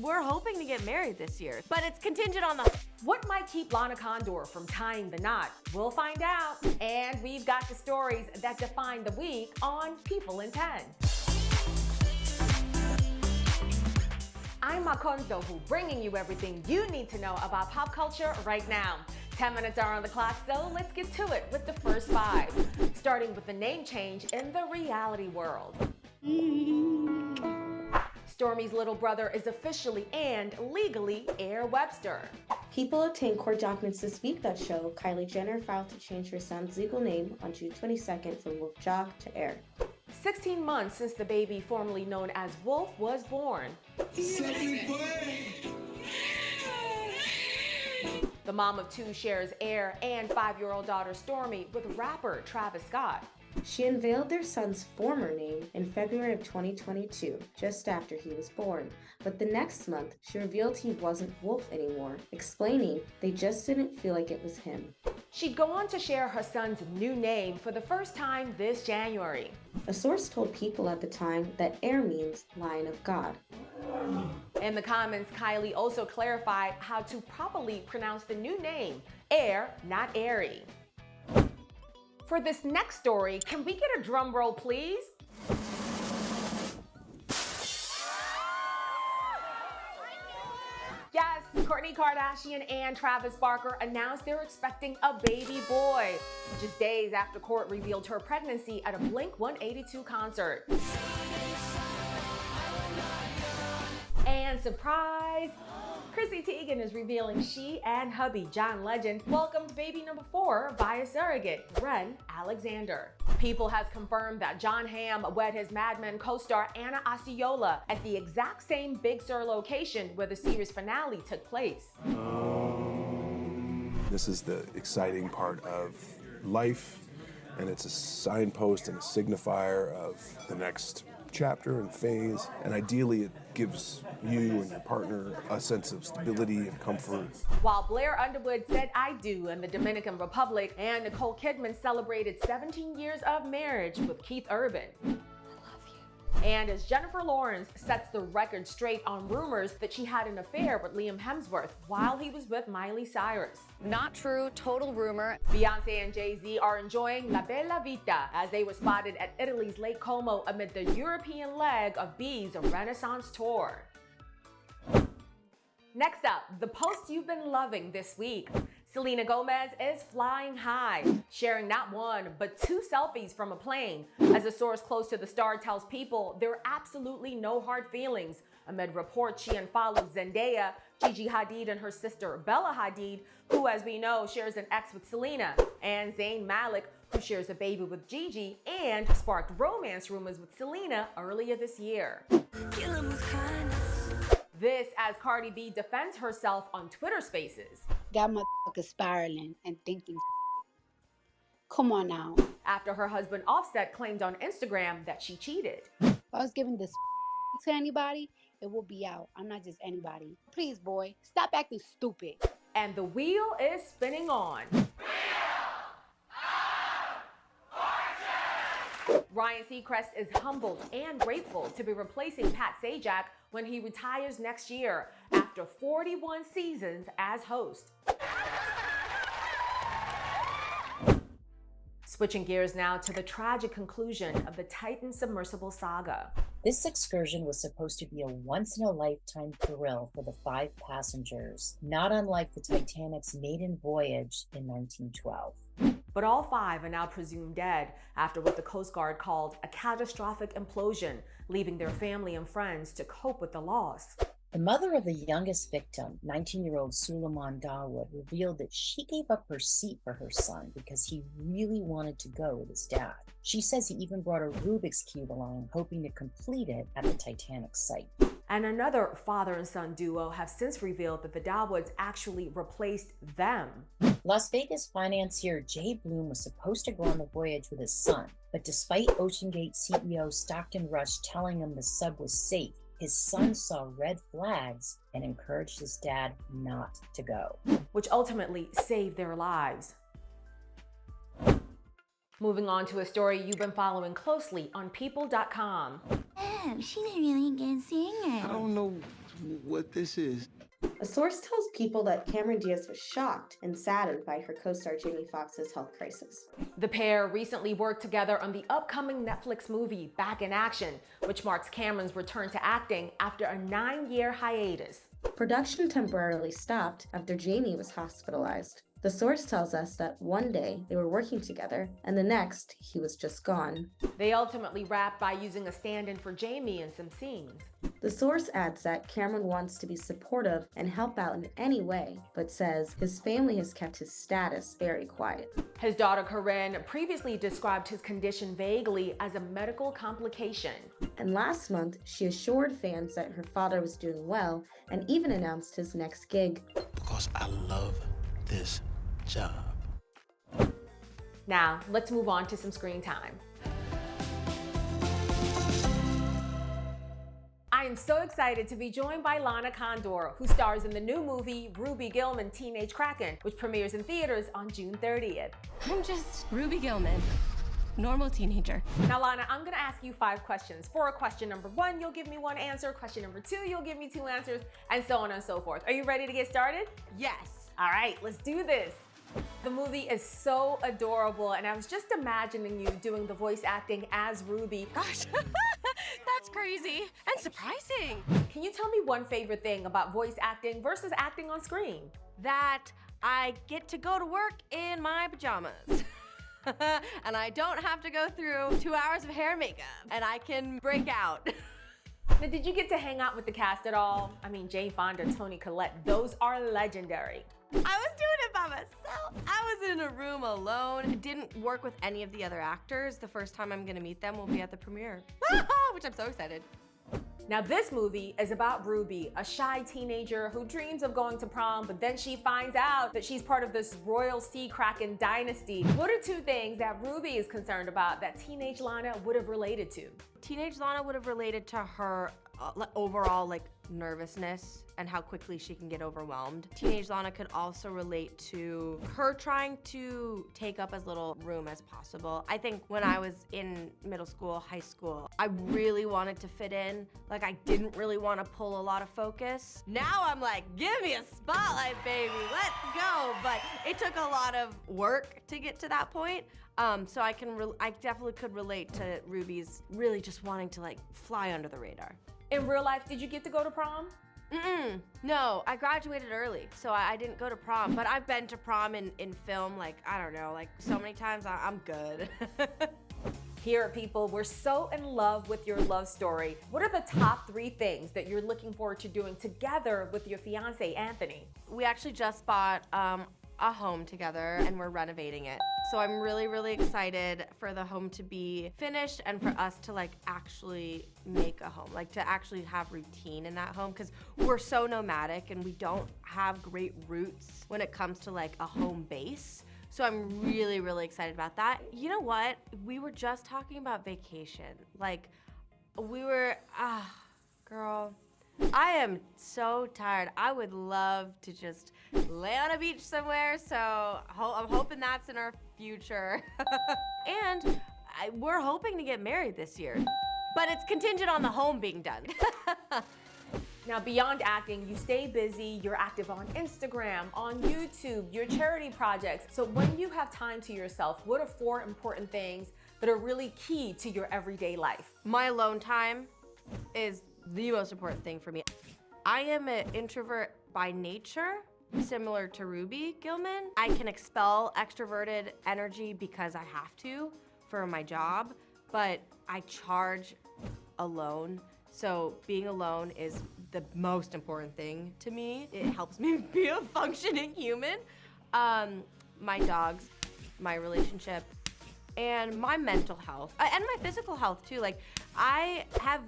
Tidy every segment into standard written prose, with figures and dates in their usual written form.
we're hoping to get married this year, but it's contingent on the... What might keep Lana Condor from tying the knot? We'll find out. And we've got the stories that define the week on People in 10. I'm Makondo, bringing you everything you need to know about pop culture right now. 10 minutes are on the clock, so let's get to it with the first 5. Starting with the name change in the reality world. Stormi's little brother is officially and legally Air Webster. People obtained court documents this week that show Kylie Jenner filed to change her son's legal name on June 22nd from Wolf Jock to Air. 16 months since the baby formerly known as Wolf was born. The mom of 2 shares Air and 5-year-old daughter Stormi with rapper Travis Scott. She unveiled their son's former name in February of 2022, just after he was born. But the next month, she revealed he wasn't Wolf anymore, explaining they just didn't feel like it was him. She'd go on to share her son's new name for the first time this January. A source told People at the time that Air means Lion of God. In the comments, Kylie also clarified how to properly pronounce the new name, Air, not Airy. For this next story, can we get a drum roll, please? Yes, Kourtney Kardashian and Travis Barker announced they're expecting a baby boy, just days after Kourt revealed her pregnancy at a Blink-182 concert. And surprise! Chrissy Teigen is revealing she and hubby John Legend welcomed baby number 4 via surrogate, Ren Alexander. People has confirmed that John Hamm wed his Mad Men co-star Anna Osceola at the exact same Big Sur location where the series finale took place. This is the exciting part of life, and it's a signpost and a signifier of the next chapter and phase, and ideally it gives you and your partner a sense of stability and comfort. While Blair Underwood said "I do" in the Dominican Republic, and Nicole Kidman celebrated 17 years of marriage with Keith Urban. And as Jennifer Lawrence sets the record straight on rumors that she had an affair with Liam Hemsworth while he was with Miley Cyrus. Not true, total rumor. Beyonce and Jay-Z are enjoying La Bella Vita as they were spotted at Italy's Lake Como amid the European leg of B's Renaissance tour. Next up, the post you've been loving this week. Selena Gomez is flying high, sharing not 1, but 2 selfies from a plane. As a source close to the star tells People, there are absolutely no hard feelings amid reports she unfollowed Zendaya, Gigi Hadid and her sister Bella Hadid, who as we know shares an ex with Selena, and Zayn Malik, who shares a baby with Gigi and sparked romance rumors with Selena earlier this year. This as Cardi B defends herself on Twitter Spaces. That motherfucker spiraling and thinking. Come on now. After her husband Offset claimed on Instagram that she cheated. If I was giving this to anybody, it will be out. I'm not just anybody. Please, boy, stop acting stupid. And the wheel is spinning on. Ryan Seacrest is humbled and grateful to be replacing Pat Sajak when he retires next year after 41 seasons as host. Switching gears now to the tragic conclusion of the Titan submersible saga. This excursion was supposed to be a once-in-a-lifetime thrill for the 5 passengers, not unlike the Titanic's maiden voyage in 1912. But all 5 are now presumed dead after what the Coast Guard called a catastrophic implosion, leaving their family and friends to cope with the loss. The mother of the youngest victim, 19-year-old Suleiman Dawood, revealed that she gave up her seat for her son because he really wanted to go with his dad. She says he even brought a Rubik's Cube along, hoping to complete it at the Titanic site. And another father and son duo have since revealed that the Dawoods actually replaced them. Las Vegas financier Jay Bloom was supposed to go on the voyage with his son, but despite OceanGate CEO Stockton Rush telling him the sub was safe, his son saw red flags and encouraged his dad not to go, which ultimately saved their lives. Moving on to a story you've been following closely on People.com. Oh, she's a really good singer. I don't know what this is. A source tells People that Cameron Diaz was shocked and saddened by her co-star Jamie Foxx's health crisis. The pair recently worked together on the upcoming Netflix movie Back in Action, which marks Cameron's return to acting after a 9-year hiatus. Production temporarily stopped after Jamie was hospitalized. The source tells us that one day they were working together, and the next, he was just gone. They ultimately wrapped by using a stand-in for Jamie in some scenes. The source adds that Cameron wants to be supportive and help out in any way, but says his family has kept his status very quiet. His daughter Corinne previously described his condition vaguely as a medical complication. And last month, she assured fans that her father was doing well and even announced his next gig. Because I love this job. Now, let's move on to some screen time. I am so excited to be joined by Lana Condor, who stars in the new movie Ruby Gillman Teenage Kraken, which premieres in theaters on June 30th. I'm just Ruby Gillman, normal teenager. Now, Lana, I'm gonna ask you 5 questions. For question number 1, you'll give me 1 answer. Question number 2, you'll give me 2 answers, and so on and so forth. Are you ready to get started? Yes. All right, let's do this. The movie is so adorable, and I was just imagining you doing the voice acting as Ruby. Gosh, that's crazy and surprising. Can you tell me one favorite thing about voice acting versus acting on screen? That I get to go to work in my pajamas. And I don't have to go through 2 hours of hair and makeup, and I can break out. Now, did you get to hang out with the cast at all? I mean, Jane Fonda, Toni Collette, those are legendary. I was doing it by myself. I was in a room alone. Didn't work with any of the other actors. The first time I'm gonna meet them will be at the premiere, which I'm so excited. Now, this movie is about Ruby, a shy teenager who dreams of going to prom, but then she finds out that she's part of this royal sea kraken dynasty. What are 2 things that Ruby is concerned about that teenage Lana would have related to? Teenage Lana would have related to her overall nervousness and how quickly she can get overwhelmed. Teenage Lana could also relate to her trying to take up as little room as possible. I think when I was in middle school, high school, I really wanted to fit in. Like, I didn't really want to pull a lot of focus. Now I'm like, give me a spotlight, baby, let's go. But it took a lot of work to get to that point. So I definitely could relate to Ruby's really just wanting to fly under the radar. In real life, did you get to go to prom? No, I graduated early, so I didn't go to prom, but I've been to prom in film, I don't know, so many times. I'm good. Here at People, we're so in love with your love story. What are the top 3 things that you're looking forward to doing together with your fiance, Anthony? We actually just bought a home together and we're renovating it. So I'm really, really excited for the home to be finished and for us to actually make a home, to actually have routine in that home, because we're so nomadic and we don't have great roots when it comes to a home base. So I'm really, really excited about that. You know what? We were just talking about vacation. Girl, I am so tired. I would love to just lay on a beach somewhere, so I'm hoping that's in our future. And we're hoping to get married this year, but it's contingent on the home being done. Now, beyond acting, you stay busy, you're active on Instagram, on YouTube, your charity projects. So when you have time to yourself, what are 4 important things that are really key to your everyday life? My alone time is the most important thing for me. I am an introvert by nature, similar to Ruby Gillman. I can expel extroverted energy because I have to for my job, but I charge alone. So being alone is the most important thing to me. It helps me be a functioning human. My dogs, my relationship, and my mental health, and my physical health too. I have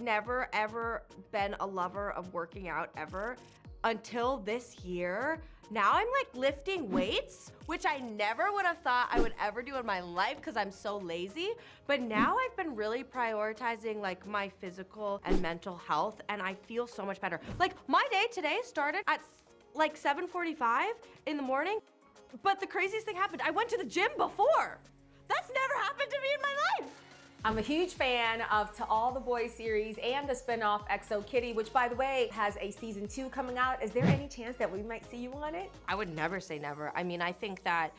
never ever been a lover of working out ever until this year. Now I'm lifting weights, which I never would have thought I would ever do in my life because I'm so lazy. But now I've been really prioritizing my physical and mental health, and I feel so much better. My day today started at 7:45 in the morning, but the craziest thing happened. I went to the gym before. That's never happened to me in my life. I'm a huge fan of To All the Boys series and the spinoff XO Kitty, which by the way has a season 2 coming out. Is there any chance that we might see you on it? I would never say never. I mean, I think that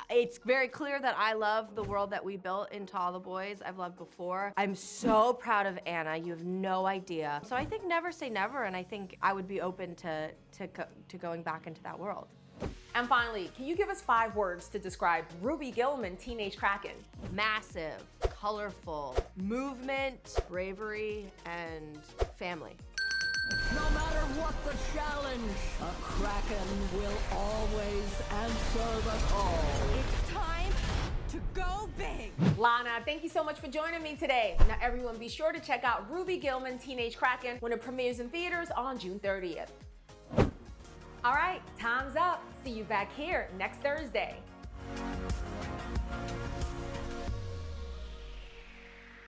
it's very clear that I love the world that we built in To All the Boys. I've loved before. I'm so proud of Anna. You have no idea. So I think never say never, and I think I would be open to going back into that world. And finally, can you give us 5 words to describe Ruby Gillman, Teenage Kraken? Massive, colorful, movement, bravery, and family. No matter what the challenge, a Kraken will always answer the call. It's time to go big. Lana, thank you so much for joining me today. Now everyone be sure to check out Ruby Gillman, Teenage Kraken when it premieres in theaters on June 30th. All right, time's up. See you back here next Thursday.